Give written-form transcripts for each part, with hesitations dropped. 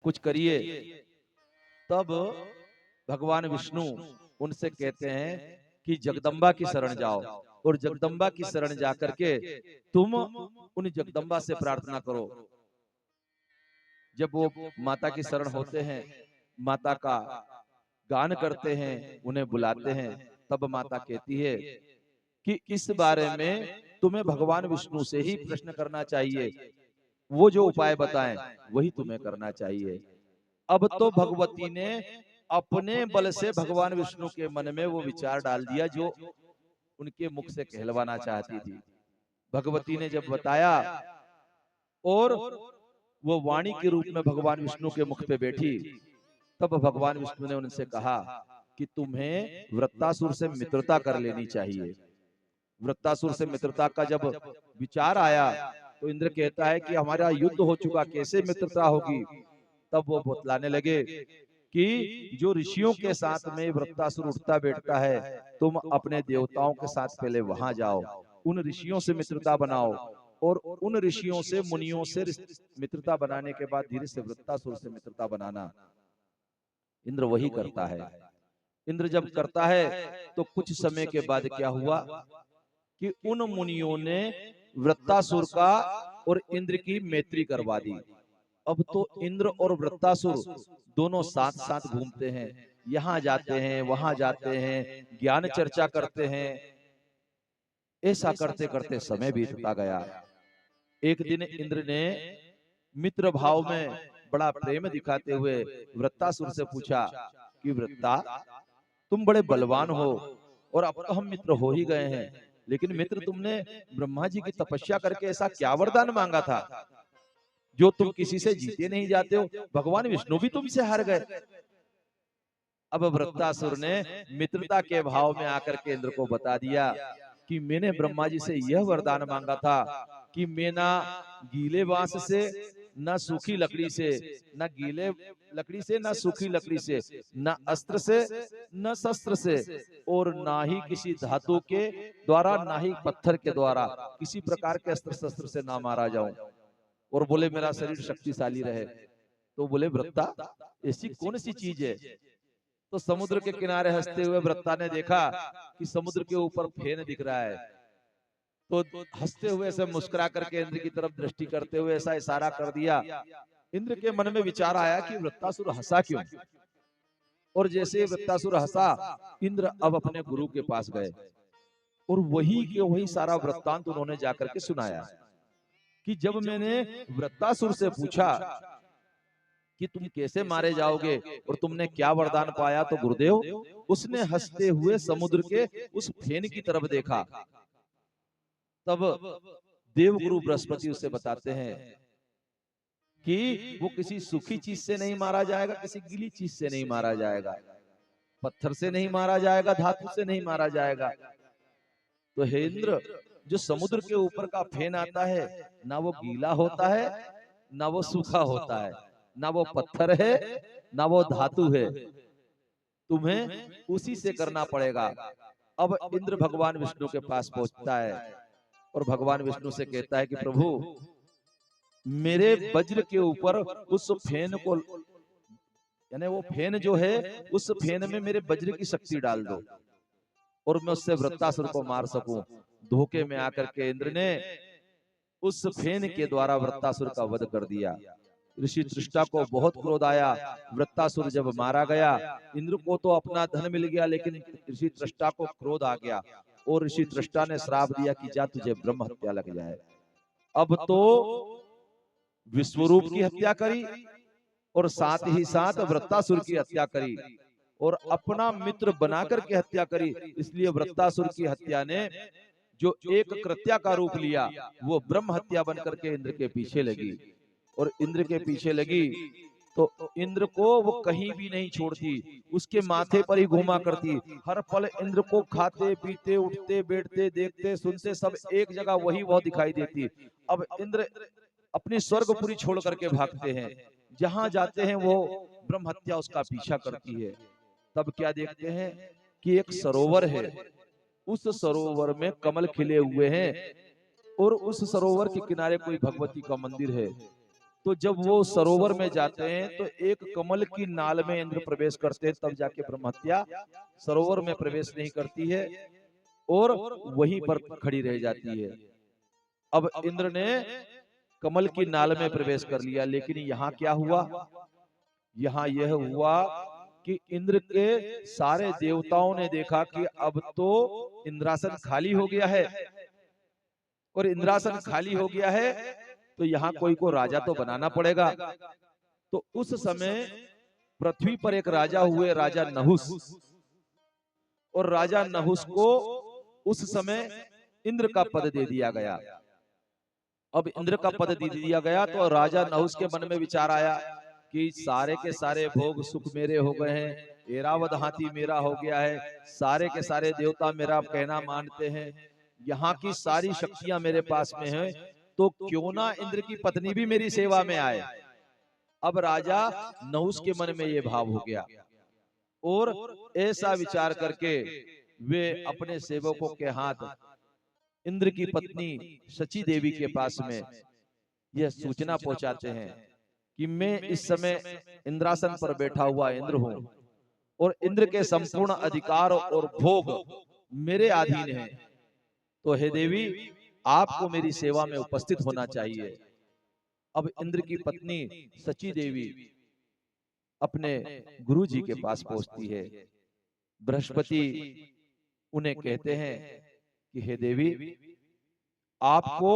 कुछ करिए। तब भगवान विष्णु उनसे कहते हैं कि जगदम्बा की शरण जाओ, और जगदम्बा की शरण जाकर के तुम उन जगदम्बा से प्रार्थना करो। जब वो माता की शरण होते हैं, माता का गान करते हैं, उन्हें बुलाते हैं, तब माता कहती है कि इस बारे में तुम्हें भगवान विष्णु से ही प्रश्न करना चाहिए, वो जो उपाय बताएं वही तुम्हें करना चाहिए। अब तो भगवती ने अपने बल से भगवान विष्णु के मन में वो विचार डाल दिया जो उनके मुख से कहलवाना चाहती थी। भगवती ने जब बताया और वो वाणी के रूप में भगवान विष्णु के मुख पे बैठी, तब भगवान विष्णु ने उनसे कहा कि तुम्हें वृत्तासुर से मित्रता कर लेनी चाहिए। वृत्तासुर से मित्रता का जब विचार आया तो इंद्र कहता है कि हमारा युद्ध हो चुका, कैसे मित्रता होगी। तब वो बतलाने लगे कि जो ऋषियों के साथ में वृत्तासुर उठता बैठता है, तुम अपने देवताओं के साथ पहले वहां जाओ, उन ऋषियों से मित्रता बनाओ, और उन ऋषियों से मुनियों से मित्रता बनाने के बाद धीरे से वृत्तासुर से मित्रता बनाना। इंद्र वही करता है। इंद्र जब करता है तो कुछ समय के बाद क्या हुआ कि उन मुनियों ने वृत्तासुर का और इंद्र की मैत्री करवा दी। अब तो इंद्र और वृत्तासुर दोनों साथ साथ घूमते हैं, यहाँ जाते हैं, वहां जाते हैं, ज्ञान चर्चा करते हैं। ऐसा करते करते समय बीतता गया। एक दिन इंद्र ने मित्र भाव में बड़ा प्रेम दिखाते हुए वृत्तासुर से पूछा कि वृत्ता, तुम बड़े बलवान हो और अब तो हम मित्र हो ही गए हैं, लेकिन मित्र तुमने ब्रह्मा जी की तपस्या करके ऐसा क्या वरदान मांगा था जो तुम किसी से जीते नहीं जाते हो? भगवान विष्णु भी तुमसे हार गए। अब वृत्तासुर ने मित्रता के भाव में आकर के इंद्र को बता दिया कि मैंने ब्रह्मा जी से यह वरदान मांगा था कि मैं ना गीले बांस से, ना सूखी लकड़ी से, ना गीले लकड़ी से, ना सूखी लकड़ी से, ना अस्त्र से, न शस्त्र से, और ना ही किसी धातु के द्वारा, ना ही पत्थर के द्वारा किसी प्रकार के अस्त्र शस्त्र से ना मारा जाऊं, और बोले मेरा शरीर शक्तिशाली रहे। तो बोले वृत्ता, ऐसी कौन सी चीज है? तो समुद्र के किनारे हंसते हुए वृत्ता ने देखा कि समुद्र के ऊपर फेन दिख रहा है। तो हंसते हुए से मुस्कुरा करके इंद्र की तरफ दृष्टि करते हुए ऐसा इशारा कर दिया। इंद्र के मन में विचार आया कि वृत्तासुर हंसा क्यों, और जैसे वृत्तासुर हंसा, इंद्र अब अपने गुरु के पास गए और वही के वही सारा वृत्तांत उन्होंने जाकर के सुनाया कि जब मैंने वृत्तासुर से पूछा कि तुम कैसे मारे जाओगे और तुमने क्या वरदान पाया, तो गुरुदेव, उसने हंसते हुए समुद्र के उस फेन की तरफ देखा। तब देवगुरु बृहस्पति उसे बताते हैं कि वो किसी सूखी चीज से नहीं मारा जाएगा, किसी गीली चीज से नहीं मारा जाएगा, पत्थर से नहीं मारा जाएगा, धातु से नहीं मारा जाएगा। तो हे इंद्र, जो समुद्र के ऊपर का फेन आता है, ना वो गीला होता है, ना वो सूखा होता है, ना वो पत्थर है, ना वो धातु है, तुम्हें उसी से करना पड़ेगा। अब इंद्र भगवान विष्णु के पास पहुंचता है और भगवान विष्णु से कहता है कि प्रभु, मेरे वज्र के ऊपर उस फेन को, यानी वो फेन जो है, उस फेन में मेरे वज्र की शक्ति डाल दो और मैं उससे वृत्तासुर को मार सकूं। धोखे में आकर के इंद्र ने उस फेन के द्वारा वृत्तासुर का वध कर दिया। ऋषि तृष्टा को बहुत क्रोध आया। वृत्तासुर जब मारा गया, इंद्र को तो अपना धन मिल गया, लेकिन ऋषि तृष्टा को क्रोध आ गया और ऋषि तृष्टा ने श्राप दिया कि जा, तुझे ब्रह्म हत्या लग जाए। अब तो विश्वरूप की हत्या करी और साथ ही साथ वृत्तासुर की हत्या करी और अपना मित्र बनाकर के हत्या करी। इसलिए वृत्तासुर की हत्या ने जो एक कृत्या का रूप लिया, वो ब्रह्म हत्या बनकर के इंद्र के पीछे लगी। और इंद्र के पीछे लगी तो इंद्र को वो कहीं भी नहीं छोड़ती, उसके माथे पर ही घूमा करती। हर पल इंद्र को खाते पीते, उठते बैठते, देखते सुनते सब एक जगह वही वह दिखाई देती। अब इंद्र अपनी स्वर्गपुरी छोड़ करके भागते हैं, जहां जाते हैं वो ब्रह्म हत्या उसका पीछा करती है। तब क्या देखते हैं कि एक सरोवर है, उस सरोवर में कमल खिले हुए हैं और उस सरोवर के किनारे कोई भगवती का मंदिर है। तो जब वो सरोवर में जाते हैं तो एक कमल की नाल में इंद्र प्रवेश करते हैं, तब जाके ब्रह्म हत्या सरोवर में प्रवेश नहीं करती है और वहीं पर खड़ी रह जाती है। अब इंद्र ने कमल की नाल में प्रवेश कर लिया, लेकिन यहाँ क्या हुआ? यहाँ यह हुआ कि इंद्र के सारे देवताओं ने देखा कि अब तो इंद्रासन खाली हो गया है, और इंद्रासन खाली हो गया है तो यहाँ कोई को राजा तो बनाना पड़ेगा। तो उस समय पृथ्वी पर एक राजा हुए, राजा नहुस, और राजा नहुस को उस समय इंद्र का पद दे दिया गया। अब इंद्र का पद दे दिया गया तो राजा नहुस के मन में विचार आया कि सारे के सारे भोग सुख मेरे हो गए हैं, एरावत हाथी मेरा हो गया है, सारे के सारे देवता मेरा कहना मानते हैं, यहाँ की सारी शक्तियां मेरे पास में हैं, तो क्यों ना इंद्र की पत्नी भी मेरी सेवा में आए। अब राजा नहुस के मन में ये भाव हो गया, और ऐसा विचार करके वे अपने सेवकों के हाथ इंद्र की पत्नी शची देवी के पास में यह सूचना पहुंचाते हैं कि मैं इस समय इंद्रासन पर बैठा हुआ इंद्र हूं, और इंद्र के संपूर्ण अधिकार और भोग मेरे अधीन हैं, तो हे देवी आपको मेरी सेवा में उपस्थित होना चाहिए। अब इंद्र की पत्नी शची देवी अपने गुरु जी के पास पहुंचती है। बृहस्पति उन्हें कहते हैं कि हे देवी आपको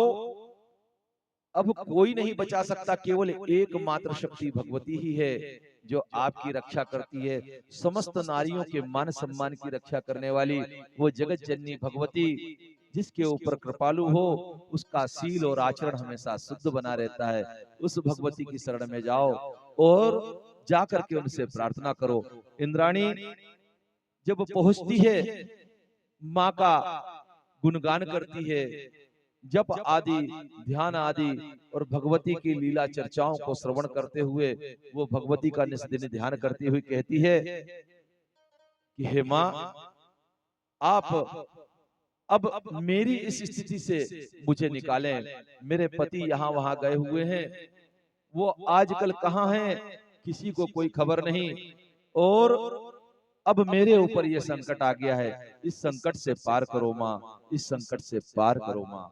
अब कोई नहीं बचा सकता, केवल एकमात्र शक्ति भगवती ही है जो आपकी रक्षा करती है। समस्त नारियों के मान सम्मान की रक्षा करने वाली वो जगत जननी भगवती, जिसके ऊपर कृपालु हो, उसका सील और आचरण हमेशा शुद्ध बना रहता है। उस भगवती की शरण में जाओ और जाकर के उनसे प्रार्थना करो। इंद्राणी जब पहुंचती है, माँ का गुणगान करती है, जप आदि, ध्यान आदि और भगवती की लीला चर्चाओं को श्रवण करते हुए वो भगवती का निस्दिन ध्यान करती हुई कहती है कि हे माँ, आप अब मेरी इस स्थिति से मुझे निकालें। मेरे पति यहाँ वहां गए हुए हैं, वो आजकल कहाँ हैं किसी को कोई खबर नहीं, और अब मेरे ऊपर ये संकट आ गया है, इस संकट से पार करो माँ, इस संकट से पार करो माँ।